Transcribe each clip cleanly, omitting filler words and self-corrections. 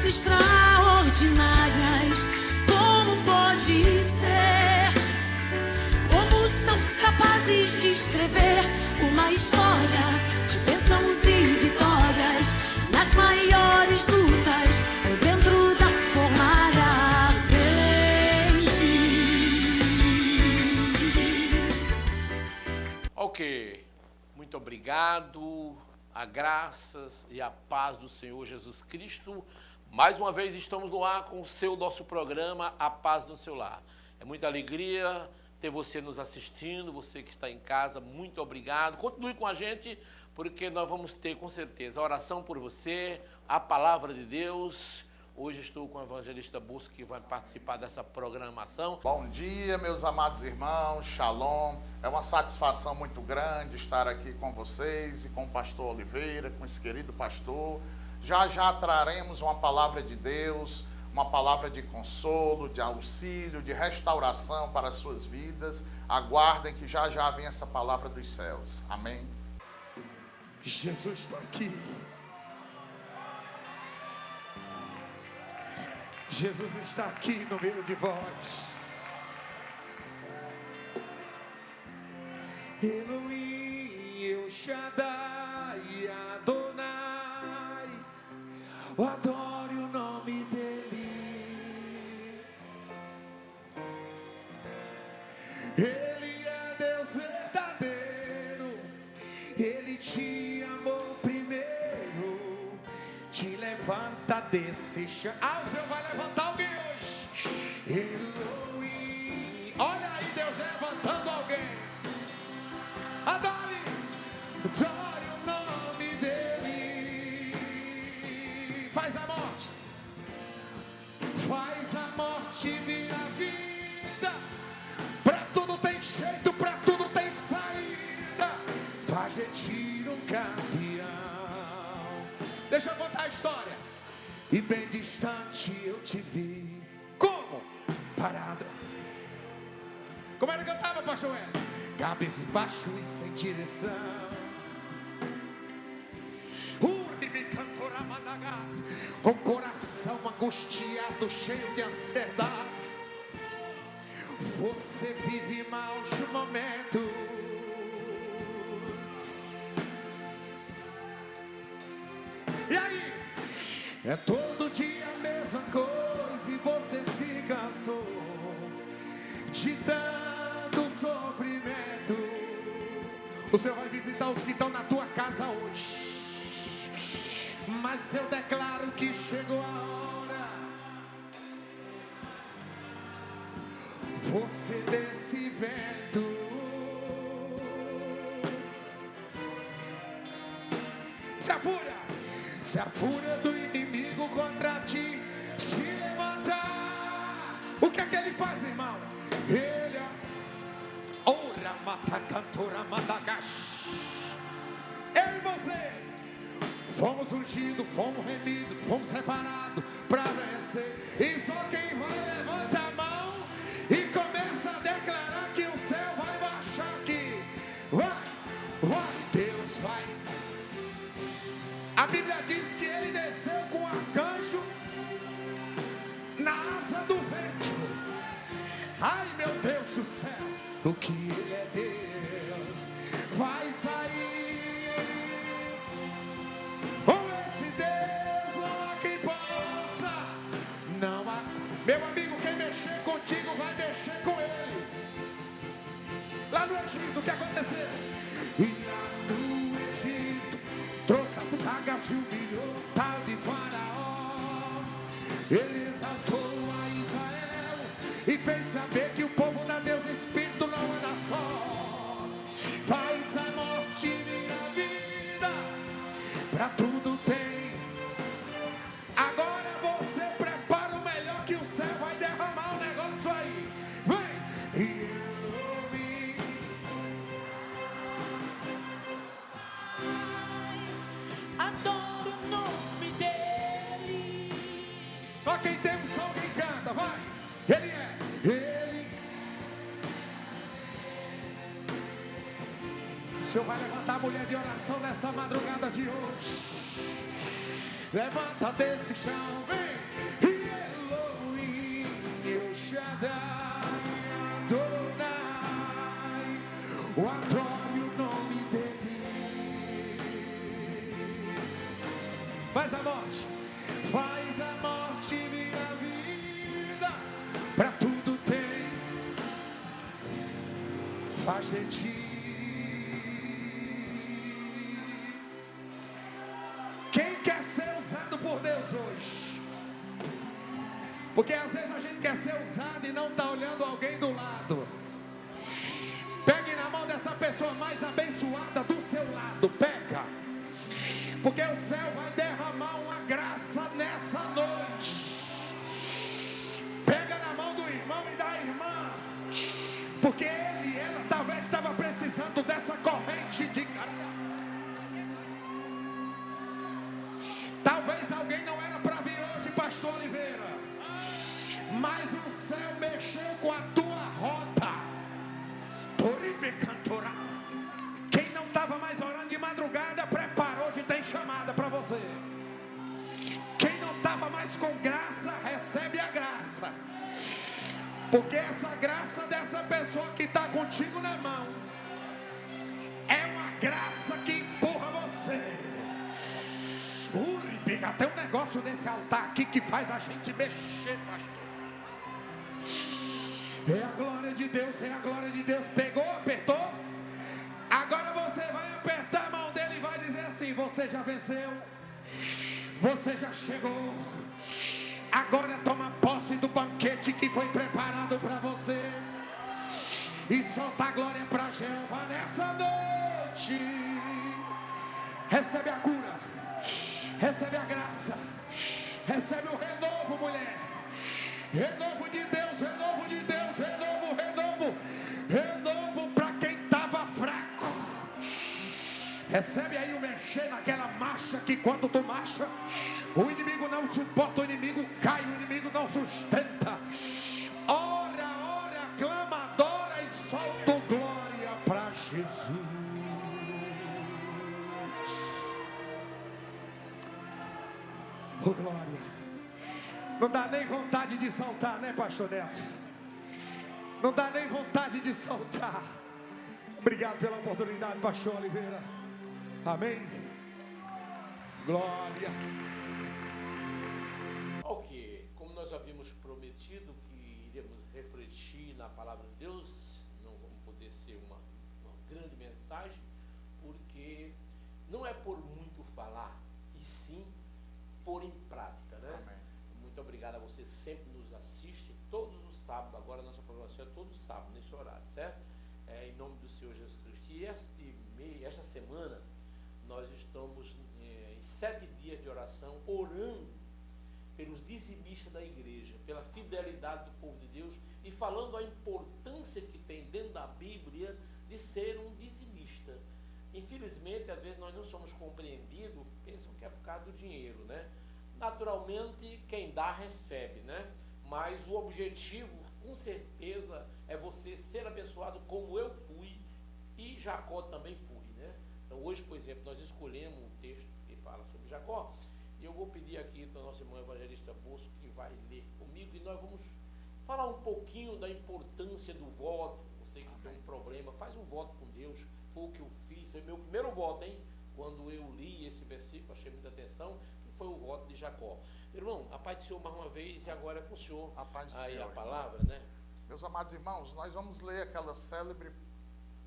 coisas extraordinárias. Como pode ser? Como são capazes de escrever uma história de bênçãos e vitórias nas maiores lutas ou dentro da fornalha ardente? Ok, muito obrigado. A graças e a paz do Senhor Jesus Cristo. Mais uma vez estamos no ar com o nosso programa A Paz no Seu Lar. É muita alegria ter você nos assistindo, você que está em casa, muito obrigado. Continue com a gente, porque nós vamos ter com certeza a oração por você, a palavra de Deus. Hoje estou com o evangelista Busca, que vai participar dessa programação. Bom dia, meus amados irmãos, shalom. É uma satisfação muito grande estar aqui com vocês e com o pastor Oliveira, com esse querido pastor. Já já traremos uma palavra de Deus, uma palavra de consolo, de auxílio, de restauração para as suas vidas. Aguardem que já já vem essa palavra dos céus. Amém. Jesus está aqui. Jesus está aqui no meio de vós. Elohim, El Shaddai, Adonai, eu adoro o nome dele. Ele é Deus verdadeiro, ele te amou primeiro, te levanta desse chão. Ah, o Senhor vai levantar alguém hoje. Elohim, olha aí Deus levantando alguém. Adore o nome dele. Faz a morte virar vida. Pra tudo tem jeito, pra tudo tem saída. Faz de ti um campeão. Deixa eu contar a história. E bem distante eu te vi. Como? Parada. Como era que eu estava, pastor Hélio? Cabeça baixo e sem direção. Com coração angustiado, cheio de ansiedade. Você vive maus momentos. E aí? É todo dia a mesma coisa e você se cansou de tanto sofrimento. O Senhor vai visitar os que estão na tua casa hoje. Mas eu declaro que chegou a hora. Você desse vento. Se a fúria do inimigo contra ti se levantar, o que é que ele faz, irmão? Ele ora mata cantora mandagash. Eu e você fomos ungidos, fomos remidos, fomos separados para vencer. E só quem vai levanta a mão e começa a declarar que o céu vai baixar aqui. Vai, Deus vai. A Bíblia diz que ele desceu com o arcanjo na asa do vento. Ai, meu Deus do céu, o que ele é Deus. Vai sair com esse Deus, não há quem possa. Não há. Meu amigo, quem mexer contigo vai mexer com ele. Lá no Egito, o que aconteceu? E lá no Egito trouxe as pragas e humilhou tal de Faraó. Ele exaltou a Israel e fez saber que o povo da Deus Espírito não anda só. Faz a morte virar vida. Pra tudo tem. Agora você prepara o melhor que o céu vai derramar um negócio aí. Vem! Elohim. Adoro o nome dele. Só quem tem um som que canta, vai! Ele é, ele. O Senhor vai levantar a mulher de oração nessa madrugada de hoje. Levanta desse chão, vem! faz a morte. Faz a morte virar vida. Pra tudo tem. Faz de ti. Quem quer ser usado por Deus hoje? Porque às vezes a gente quer ser usado e não está olhando alguém do lado. Pegue na mão dessa pessoa mais abençoada do seu lado. Pega. Porque o céu vai derramar uma graça nessa noite. Pega na mão do irmão e da irmã. Porque ele e ela talvez estava precisando dessa corrente de graça. Talvez alguém não era para vir hoje, pastor Oliveira, mas o céu mexeu com a tua rota. Quem não estava mais orando de madrugada, prepara, hoje tem chamada para você. Quem não estava mais com graça, recebe a graça. Porque essa graça dessa pessoa que está contigo na mão é uma graça que empurra você. Tem um negócio nesse altar aqui que faz a gente mexer, pastor. É a glória de Deus, é a glória de Deus. Pegou, apertou? Agora você vai apertar a mão dele e vai dizer assim: você já venceu, você já chegou. Agora toma posse do banquete que foi preparado para você. E solta a glória para Jeová nessa noite. Recebe a cura. Recebe a graça, recebe o renovo, mulher. Renovo de Deus, renovo de Deus, renovo para quem estava fraco. Recebe aí o mexer naquela marcha que quando tu marcha, o inimigo não suporta, o inimigo cai, o inimigo não sustenta. Ora, clama, adora e solta glória para Jesus. Oh, glória. Não dá nem vontade de soltar, né, pastor Neto? Não dá nem vontade de soltar. Obrigado pela oportunidade, pastor Oliveira. Amém. Glória. Ok, como nós havíamos prometido que iríamos refletir na palavra de Deus, não vamos poder ser uma grande mensagem, porque não é por muito falar, e sim pôr em prática, né? Amém. Muito obrigado a você que sempre nos assiste, todos os sábados, agora a nossa programação é todo sábado, nesse horário, certo? Em nome do Senhor Jesus Cristo. E esta semana, nós estamos em 7 dias de oração, orando pelos dizimistas da igreja, pela fidelidade do povo de Deus e falando a importância que tem dentro da Bíblia de ser um dizimista. Infelizmente, às vezes nós não somos compreendidos, pensam que é por causa do dinheiro, né? Naturalmente, quem dá, recebe, né? Mas o objetivo, com certeza, é você ser abençoado como eu fui e Jacó também fui, né? Então, hoje, por exemplo, nós escolhemos um texto que fala sobre Jacó e eu vou pedir aqui para o nosso irmão evangelista Bosco que vai ler comigo e nós vamos falar um pouquinho da importância do voto. Você que tem um problema, faz um voto com Deus. Foi o que eu fiz, foi meu primeiro voto, hein? Quando eu li esse versículo, achei muita atenção, que foi o voto de Jacó. Irmão, a paz do Senhor mais uma vez, e agora é com o Senhor. A paz do aí Senhor, a palavra, irmão. né? Meus amados irmãos, nós vamos ler aquela célebre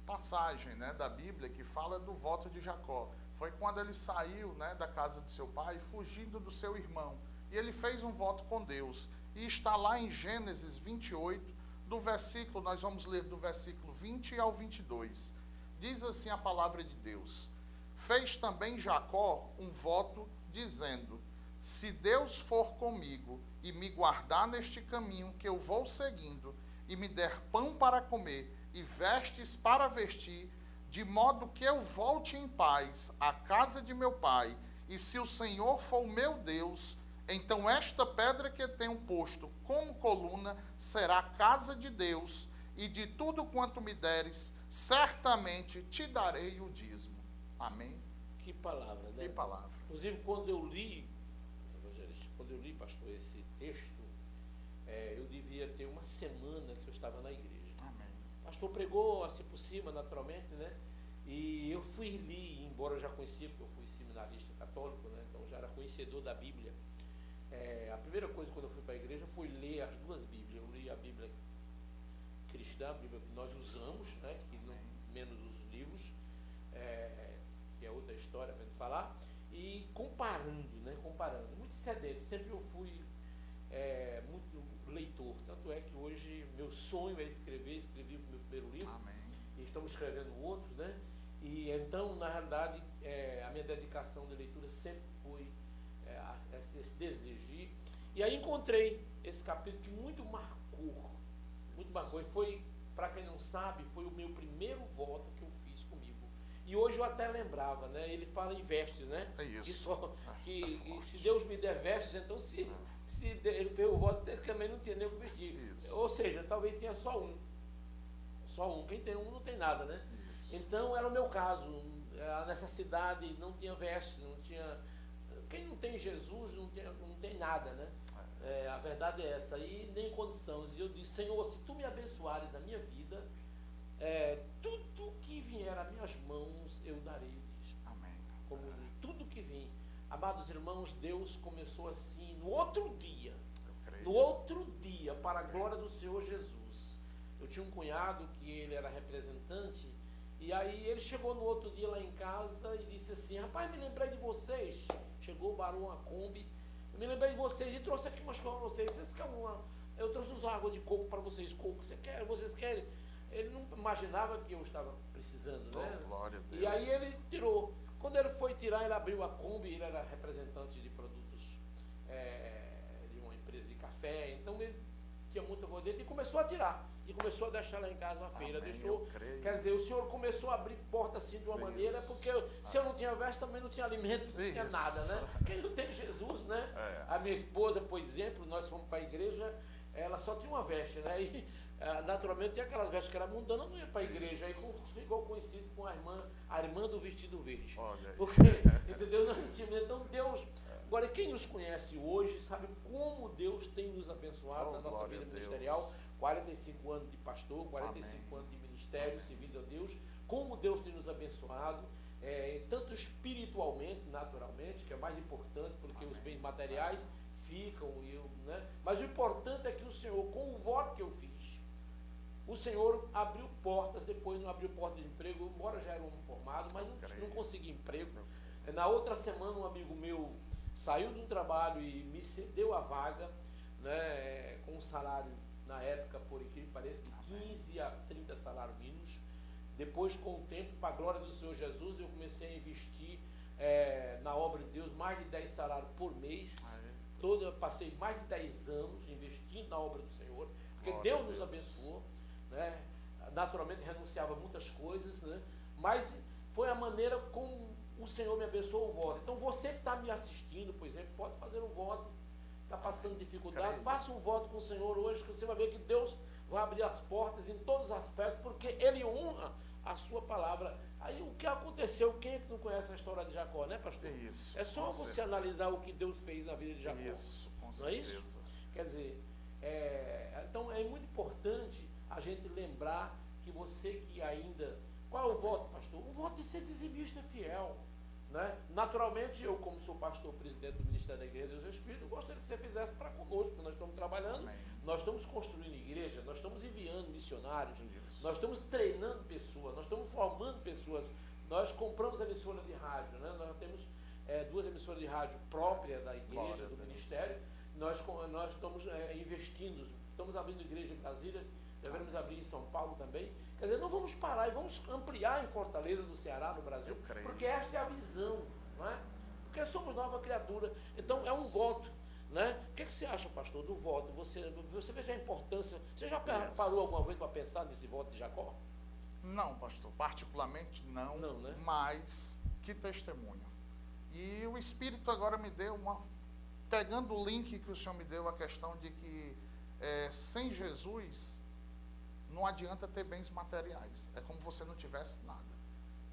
passagem, né, da Bíblia que fala do voto de Jacó. Foi quando ele saiu, né, da casa de seu pai, fugindo do seu irmão. E ele fez um voto com Deus. E está lá em Gênesis 28, nós vamos ler do versículo 20 ao 22. Diz assim a palavra de Deus: fez também Jacó um voto, dizendo: se Deus for comigo e me guardar neste caminho que eu vou seguindo, e me der pão para comer e vestes para vestir, de modo que eu volte em paz à casa de meu pai, e se o Senhor for o meu Deus, então esta pedra que tenho posto como coluna será a casa de Deus, e de tudo quanto me deres, certamente te darei o dízimo. Amém? Que palavra, né? Que palavra. Inclusive, quando eu li, pastor, esse texto, eu devia ter uma semana que eu estava na igreja. Amém. O pastor pregou assim por cima, naturalmente, né? E eu li, embora eu já conhecia, porque eu fui seminarista católico, né? Então já era conhecedor da Bíblia. A primeira coisa quando eu fui para a igreja foi ler as duas Bíblias. Eu li a Bíblia cristã, a Bíblia que nós usamos, né? Que não, menos os livros, que é outra história para gente falar, e comparando, né? Comparando. Muito sedento, sempre eu fui muito leitor. Tanto é que hoje meu sonho é escrevi o meu primeiro livro. Amém. E estamos escrevendo outros, né? E então, na realidade, a minha dedicação de leitura sempre foi esse desejo. E aí encontrei esse capítulo que muito marcou. E foi, para quem não sabe, foi o meu primeiro voto que eu fiz comigo. E hoje eu até lembrava, né? Ele fala em vestes, né? É isso. E se Deus me der vestes, então se ele fez o voto, ele também não tinha nem o que vestir. Isso. Ou seja, talvez tinha só um. Só um. Quem tem um não tem nada, né? Então era o meu caso. A necessidade, não tinha vestes, não tinha. Quem não tem Jesus não tem nada, né? A verdade é essa. E nem condições. E eu disse, Senhor, se tu me abençoares na minha vida, tudo que vier às minhas mãos eu darei. Amém. Como tudo que vim. Amados irmãos, Deus começou assim no outro dia. No outro dia, para a glória do Senhor Jesus. Eu tinha um cunhado que ele era representante. E aí ele chegou no outro dia lá em casa e disse assim, rapaz, me lembrei de vocês. Chegou o barão a Kombi, eu me lembrei de vocês e trouxe aqui umas coisas para vocês. Vocês querem eu trouxe uns água de coco para vocês, coco, vocês querem? Ele não imaginava que eu estava precisando, né? Glória a Deus. E aí ele tirou. Quando ele foi tirar, ele abriu a Kombi, ele era representante de produtos de uma empresa de café, então ele tinha muita coisa dentro e começou a tirar. E começou a deixar lá em casa uma feira. Amém, Deixou. quer dizer, o Senhor começou a abrir porta assim de uma maneira, porque se eu não tinha veste, também não tinha alimento, não tinha nada, né? Quem não tem Jesus, né? A minha esposa, por exemplo, nós fomos para a igreja, ela só tinha uma veste, né? E naturalmente tinha aquelas vestes que era mundana, não ia para a igreja. Aí ficou conhecido com a irmã do vestido verde. Olha aí. Porque, entendeu? Nós não tínhamos. Então Deus. Agora, quem nos conhece hoje sabe como Deus tem nos abençoado na nossa vida ministerial. 45 anos de pastor, 45 anos de ministério, servindo a Deus. Como Deus tem nos abençoado, tanto espiritualmente, naturalmente, que é mais importante, porque os bens materiais ficam, né? Mas o importante é que o Senhor, com o voto que eu fiz, o Senhor abriu portas, depois não abriu portas de emprego, embora já era um formado, mas não consegui emprego. Na outra semana, um amigo meu saiu de um trabalho e me cedeu a vaga, né, com um salário, na época, por incrível que pareça, de 15 a 30 salários mínimos. Depois, com o tempo, para a glória do Senhor Jesus, eu comecei a investir na obra de Deus, mais de 10 salários por mês. Eu passei mais de 10 anos investindo na obra do Senhor, porque Deus nos abençoou, né? Naturalmente renunciava a muitas coisas, né? Mas foi a maneira como o Senhor me abençoou o voto. Então você que está me assistindo, por exemplo, pode fazer um voto, está passando dificuldade, faça um voto com o Senhor hoje, que você vai ver que Deus vai abrir as portas em todos os aspectos, porque Ele honra a sua palavra. Aí o que aconteceu, quem é que não conhece a história de Jacó, né, pastor? Isso, é só você analisar o que Deus fez na vida de Jacó. Isso, com certeza. Não é isso? Quer dizer, então é muito importante a gente lembrar que você que ainda... Qual é o voto, pastor? O voto de ser dizimista fiel. Né? Naturalmente, eu, como sou pastor presidente do Ministério da Igreja de Deus e Espírito, gostaria que você fizesse para conosco, porque nós estamos trabalhando, Amém. Nós estamos construindo igreja, nós estamos enviando missionários, Isso. nós estamos treinando pessoas, nós estamos formando pessoas, nós compramos emissora de rádio, né? Nós temos 2 emissoras de rádio próprias da igreja, do ministério, nós estamos investindo, estamos abrindo igreja em Brasília, devemos abrir em São Paulo também. Quer dizer, não vamos parar e vamos ampliar em Fortaleza do Ceará, no Brasil, porque esta é a visão, não é? Porque somos nova criatura. Então é um voto, né? O que você acha, pastor, do voto? Você veja a importância. Você já parou alguma vez para pensar nesse voto de Jacó? Não, pastor, particularmente não, né? Mas que testemunho. E o Espírito agora me deu pegando o link que o Senhor me deu, a questão de que sem Jesus não adianta ter bens materiais. É como se você não tivesse nada.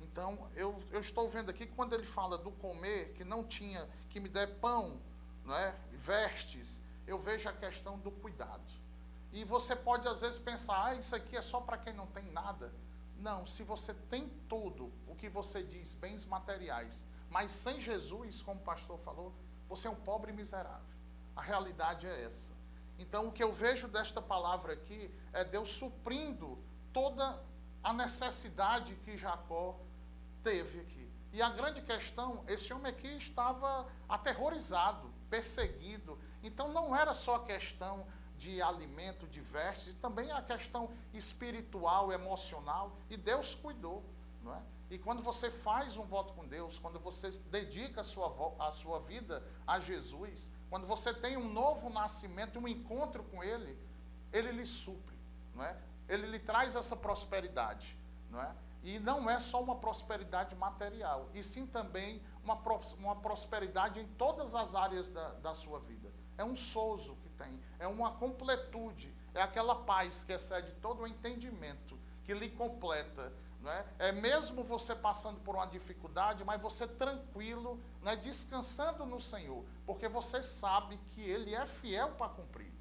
Então, eu estou vendo aqui, quando ele fala do comer, que não tinha, que me der pão, não é? Vestes, eu vejo a questão do cuidado. E você pode, às vezes, pensar, isso aqui é só para quem não tem nada. Não, se você tem tudo, o que você diz, bens materiais, mas sem Jesus, como o pastor falou, você é um pobre miserável. A realidade é essa. Então, o que eu vejo desta palavra aqui é Deus suprindo toda a necessidade que Jacó teve aqui. E a grande questão, esse homem aqui estava aterrorizado, perseguido. Então, não era só a questão de alimento, de vestes, e também a questão espiritual, emocional, e Deus cuidou, não é? E quando você faz um voto com Deus, quando você dedica a sua vida a Jesus, quando você tem um novo nascimento, um encontro com Ele, Ele lhe supre, não é? Ele lhe traz essa prosperidade, não é? E não é só uma prosperidade material, e sim também uma prosperidade em todas as áreas da sua vida. É um sozo que tem, é uma completude, é aquela paz que excede todo o entendimento, que lhe completa. Não é? É mesmo você passando por uma dificuldade, mas você tranquilo, né, descansando no Senhor, porque você sabe que Ele é fiel para cumprir.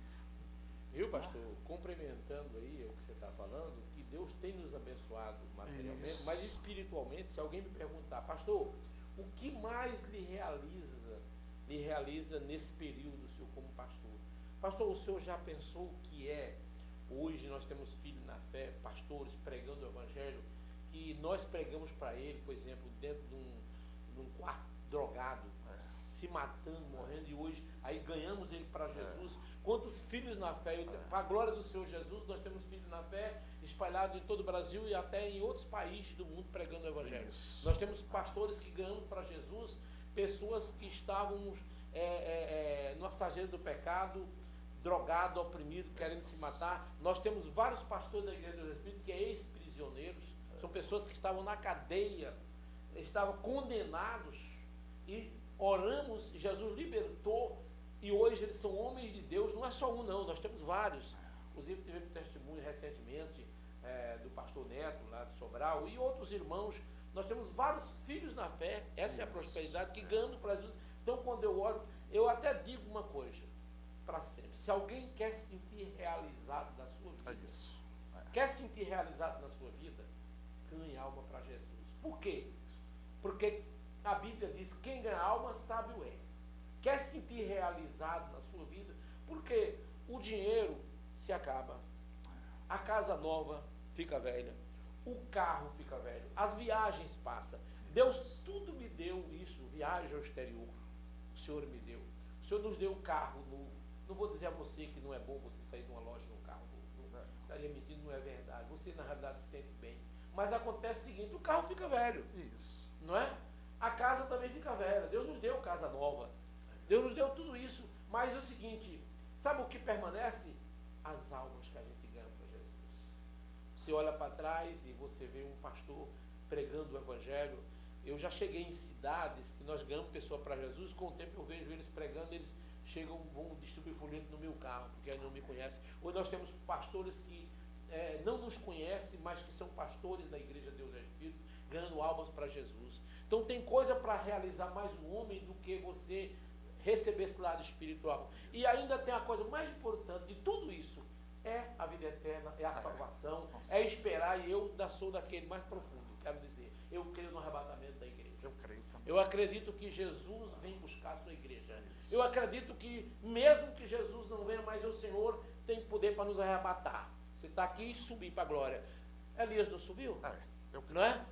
Viu, pastor? Complementando aí o que você está falando, que Deus tem nos abençoado materialmente, Isso. mas espiritualmente, se alguém me perguntar, pastor, o que mais lhe realiza nesse período, o senhor como pastor? Pastor, o senhor já pensou o que é? Hoje nós temos filhos na fé, pastores pregando o evangelho, que nós pregamos para ele, por exemplo, dentro de um quarto drogado, se matando, morrendo, e hoje aí ganhamos ele para Jesus. Quantos filhos na fé, para a glória do Senhor Jesus, nós temos filhos na fé espalhados em todo o Brasil e até em outros países do mundo pregando o evangelho. Isso. Nós temos pastores que ganhamos para Jesus, pessoas que estavam no assageiro do pecado, drogado, oprimido, querendo se matar. Nós temos vários pastores da Igreja do Espírito que é ex-prisioneiros, são pessoas que estavam na cadeia, estavam condenados, e oramos, Jesus libertou, e hoje eles são homens de Deus. Não é só um não, nós temos vários. Inclusive tivemos testemunho recentemente do pastor Neto, lá de Sobral, e outros irmãos. Nós temos vários filhos na fé, essa é a prosperidade que ganhamos para Jesus. Então, quando eu oro, eu até digo uma coisa para sempre: se alguém quer se sentir realizado na sua vida, quer se sentir realizado na sua vida, ganhe alma para Jesus. Por quê? Porque a Bíblia diz: quem ganha alma, sábio é. Quer se sentir realizado na sua vida? Porque o dinheiro se acaba, a casa nova fica velha, o carro fica velho, as viagens passam. Deus tudo me deu isso, viagem ao exterior, o Senhor me deu. O Senhor nos deu um carro novo. Não vou dizer a você que não é bom você sair de uma loja num carro novo. Não, estaria mentindo, não é verdade. Você na realidade se sente bem. Mas acontece o seguinte: o carro fica velho. Isso. Não é? A casa também fica velha. Deus nos deu casa nova. Deus nos deu tudo isso. Mas é o seguinte: sabe o que permanece? As almas que a gente ganha para Jesus. Você olha para trás e você vê um pastor pregando o evangelho. Eu já cheguei em cidades que nós ganhamos pessoas para Jesus. Com o tempo eu vejo eles pregando, eles chegam, vão distribuir folheto no meu carro, porque ainda não me conhecem. Hoje nós temos pastores que não nos conhecem, mas que são pastores da Igreja Deus é Espírito, ganhando almas para Jesus. Então tem coisa para realizar mais o homem do que você receber esse lado espiritual. E ainda tem a coisa mais importante de tudo isso: é a vida eterna, é a salvação, é esperar. E eu sou daquele mais profundo, quero dizer, eu creio no arrebatamento da igreja. Eu creio também. Eu acredito que Jesus vem buscar a sua igreja. Eu acredito que mesmo que Jesus não venha, mas o Senhor tem poder para nos arrebatar. Você está aqui e subir para a glória. Elias não subiu? Eu creio. Não é?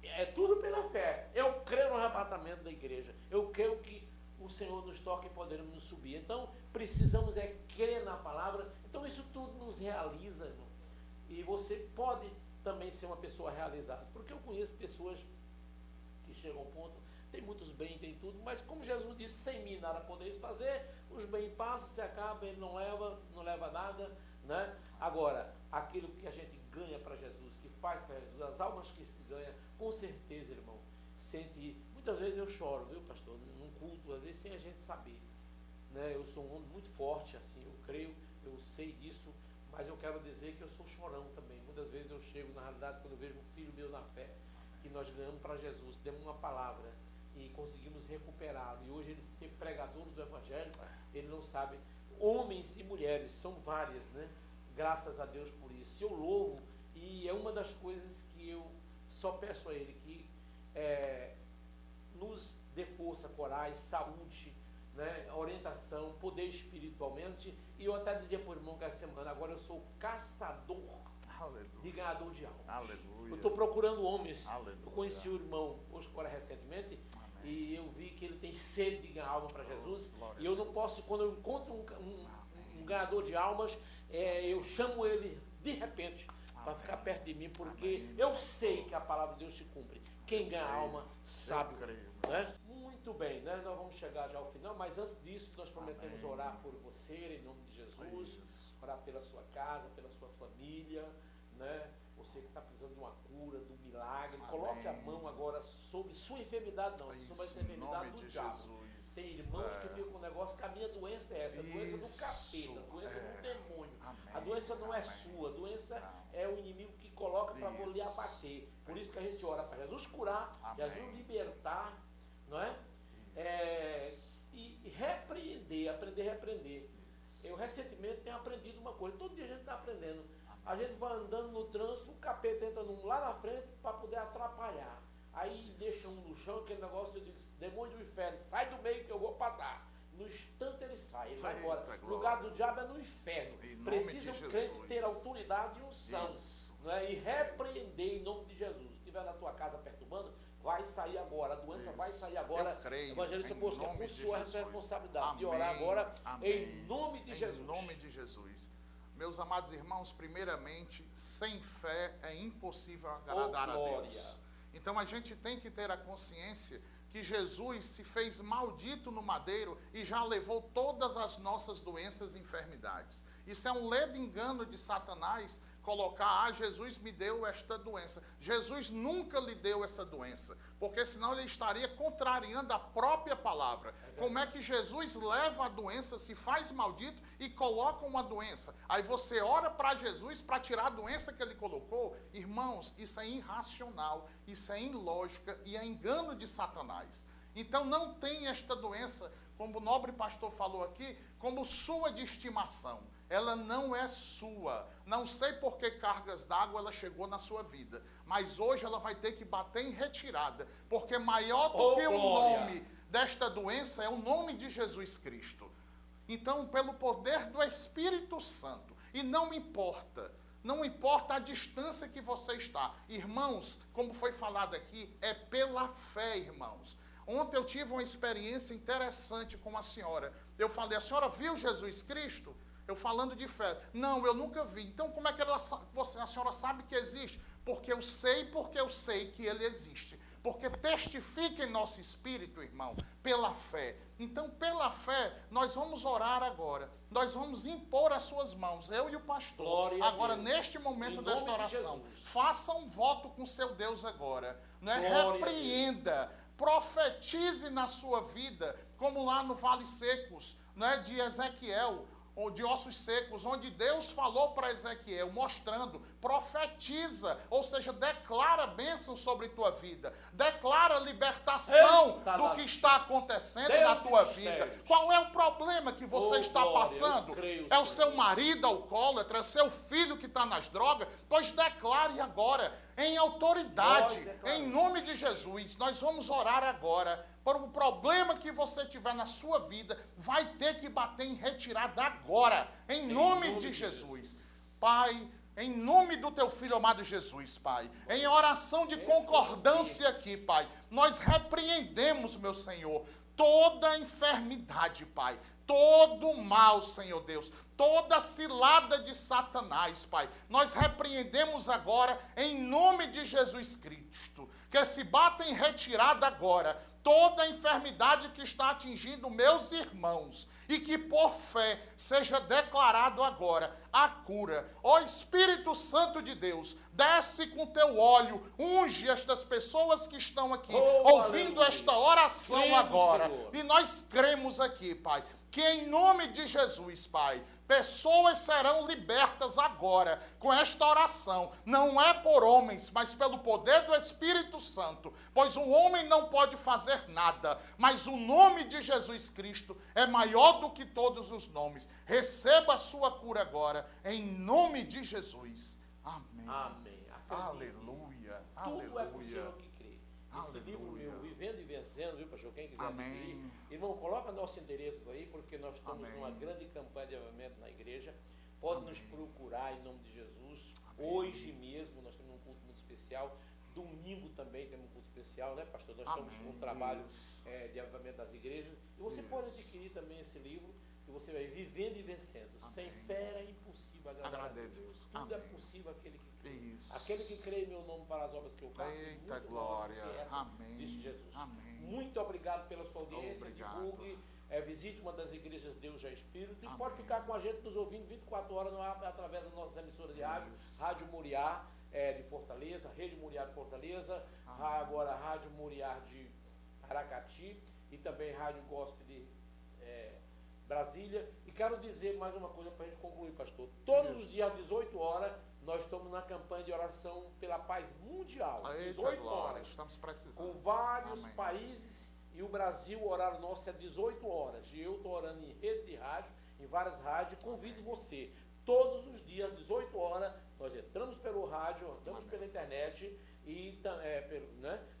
É tudo pela fé. Eu creio no arrebatamento da igreja. Eu creio que o Senhor nos toca e poderemos nos subir. Então, precisamos crer na palavra. Então, isso tudo nos realiza, irmão. E você pode também ser uma pessoa realizada. Porque eu conheço pessoas que chegam ao ponto, tem muitos bens, tem tudo, mas como Jesus disse: sem mim nada podeis fazer. Os bens passam, se acabam, ele não leva nada, né? Agora, aquilo que a gente ganha para Jesus, que faz para Jesus, as almas que se ganha, com certeza, irmão, sente. Muitas vezes eu choro, viu, pastor, num culto, às vezes sem a gente saber, né? Eu sou um homem muito forte, assim, eu creio, eu sei disso, mas eu quero dizer que eu sou chorão também. Muitas vezes eu chego, na realidade, quando eu vejo um filho meu na fé, que nós ganhamos para Jesus, demos uma palavra e conseguimos recuperá-lo, e hoje ele ser pregador do evangelho, ele não sabe. Homens e mulheres, são várias, né? Graças a Deus por isso. Eu louvo E é uma das coisas que eu só peço a Ele, que nos dê força, coragem, saúde, né, orientação, poder espiritualmente. E eu até dizia para o irmão que essa semana, agora eu sou caçador de ganhador de almas. Aleluia. Eu estou procurando homens. Aleluia. Eu conheci o irmão hoje, agora recentemente, e eu vi que ele tem sede de ganhar alma para Jesus. Glória E eu a não posso, quando eu encontro um ganhador de almas, eu chamo ele de repente para ficar perto de mim, porque eu sei que a palavra de Deus se cumpre. Quem ganha alma sabe. creio, Né? Muito bem, né? Nós vamos chegar já ao final, mas antes disso nós prometemos orar por você, em nome de Jesus, orar pela sua casa, pela sua família, né? Você que está precisando de uma cura, de um milagre, coloque a mão agora sobre sua enfermidade, não, sobre a enfermidade do diabo. Tem irmãos que ficam com o negócio que a minha doença é essa, a doença do capeta, a doença do demônio. A doença não é sua, a doença é o inimigo que coloca para lhe abater. Por isso que a gente ora para Jesus curar, Jesus libertar, não é? E repreender, aprender a repreender. Eu recentemente tenho aprendido uma coisa, todo dia a gente está aprendendo. A gente vai andando no trânsito, o capeta entra lá na frente para poder atrapalhar. Aí deixa um no chão, aquele negócio, eu digo, demônio do inferno, sai do meio que eu vou patar. No instante ele sai, ele vai embora. O lugar do diabo é no inferno. Precisa um crente ter autoridade e unção. Né? E repreender em nome de Jesus. Se estiver na tua casa perturbando, vai sair agora. A doença vai sair agora. Eu creio. Evangelista Posto, é por sua responsabilidade de orar agora em nome de Jesus. Em nome de Jesus. Meus amados irmãos, primeiramente, sem fé é impossível agradar a Deus. Então a gente tem que ter a consciência que Jesus se fez maldito no madeiro e já levou todas as nossas doenças e enfermidades. Isso é um ledo engano de Satanás, colocar, Jesus me deu esta doença. Jesus nunca lhe deu essa doença, porque senão ele estaria contrariando a própria palavra. Como é que Jesus leva a doença, se faz maldito e coloca uma doença? Aí você ora para Jesus para tirar a doença que ele colocou? Irmãos, isso é irracional, isso é ilógica e é engano de Satanás. Então não tem esta doença, como o nobre pastor falou aqui, como sua de estimação. Ela não é sua. Não sei por que cargas d'água ela chegou na sua vida, mas hoje ela vai ter que bater em retirada, porque maior do que o nome desta doença é o nome de Jesus Cristo. Então, pelo poder do Espírito Santo, e não importa a distância que você está, irmãos, como foi falado aqui, é pela fé, irmãos. Ontem eu tive uma experiência interessante com a senhora. Eu falei, a senhora viu Jesus Cristo? Eu falando de fé. Não, eu nunca vi. Então, como é que a senhora sabe que existe? Porque eu sei que ele existe. Porque testifica em nosso espírito, irmão, pela fé. Então, pela fé, nós vamos orar agora. Nós vamos impor as suas mãos, eu e o pastor. Glória agora, neste momento desta oração, faça um voto com seu Deus agora. Repreenda, profetize na sua vida, como lá no Vale Secos, de Ezequiel, ou de ossos secos, onde Deus falou para Ezequiel, mostrando, profetiza, ou seja, declara bênção sobre tua vida, declara libertação do que está acontecendo na tua vida. Qual é o problema que você está passando? É o seu marido alcoólatra, é seu filho que está nas drogas? Pois declare agora, em autoridade, em nome de Jesus. Nós vamos orar agora. Para o problema que você tiver na sua vida, vai ter que bater em retirada agora, em nome de Jesus. Pai, em nome do teu filho amado Jesus, Pai, em oração de concordância aqui, Pai, nós repreendemos, meu Senhor, toda enfermidade, Pai, todo mal, Senhor Deus, toda cilada de Satanás, Pai, nós repreendemos agora em nome de Jesus Cristo, que se bata em retirada agora toda a enfermidade que está atingindo meus irmãos e que por fé seja declarado agora a cura. Ó Espírito Santo de Deus, desce com teu óleo, unge estas pessoas que estão aqui ouvindo esta oração agora. E nós cremos aqui, Pai, que em nome de Jesus, Pai, pessoas serão libertas agora com esta oração. Não é por homens, mas pelo poder do Espírito Santo. Pois um homem não pode fazer nada, mas o nome de Jesus Cristo é maior do que todos os nomes. Receba a sua cura agora, em nome de Jesus. Amém. Amém. Acredite. Aleluia. Tudo é Aleluia. possível que crê. Esse livro Aleluia. meu, Vivendo e Vencendo, viu, pastor? Quem quiser Amém. adquirir. Irmão, coloca nossos endereços aí, porque nós estamos Amém. numa grande campanha de avivamento na igreja. Pode nos procurar em nome de Jesus. Hoje mesmo nós temos um culto muito especial. Domingo também temos um culto especial, né, pastor? Nós estamos com um trabalho Isso. de avivamento das igrejas. E você pode adquirir também esse livro, que você vai vivendo e vencendo. Sem fé é impossível agradar a Deus. Tudo é Amém. possível aquele que crê. Isso. Aquele que crê em meu nome para as obras que eu faço. Eita muito glória. maior do que essa, Amém. disse Jesus. Amém. Muito obrigado pela sua audiência. Obrigado. Divulgue, visite uma das igrejas Deus já é Espírito. E Amém. pode ficar com a gente nos ouvindo 24 horas no ar, através das nossas emissoras de rádio. Isso. Rádio Moriá de Fortaleza, Rede Moriá de Fortaleza. Agora Rádio Moriá de Aracati. E também Rádio Gospel de Brasília. E quero dizer mais uma coisa para a gente concluir, pastor. Todos os dias às 18 horas nós estamos na campanha de oração pela paz mundial. Eita 18 glória. horas. Estamos precisando. Com vários Amém. países. E o Brasil, o horário nosso é 18 horas. E eu estou orando em rede de rádio, em várias rádios. Convido você. Todos os dias, às 18 horas, nós entramos pelo rádio, andamos pela internet e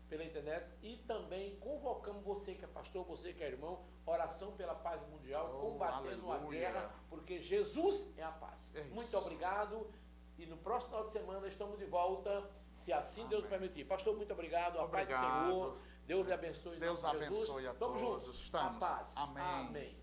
pela internet e também convocamos você que é pastor, você que é irmão, oração pela paz mundial, combatendo aleluia. a guerra, porque Jesus é a paz. É isso. Muito obrigado. E no próximo final de semana estamos de volta, se assim Deus permitir. Pastor, muito obrigado. A paz do Obrigado. Senhor. Deus lhe abençoe. em Deus nome de Jesus. abençoe a Tamo todos. juntos. Estamos. A paz. Amém. Amém.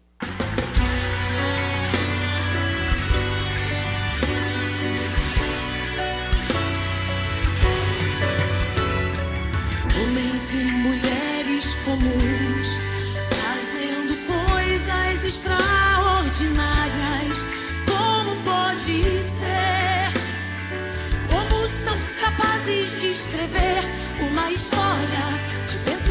Homens e mulheres comuns fazendo coisas extraordinárias. Como pode ser? Como são capazes de escrever uma história de pensamento?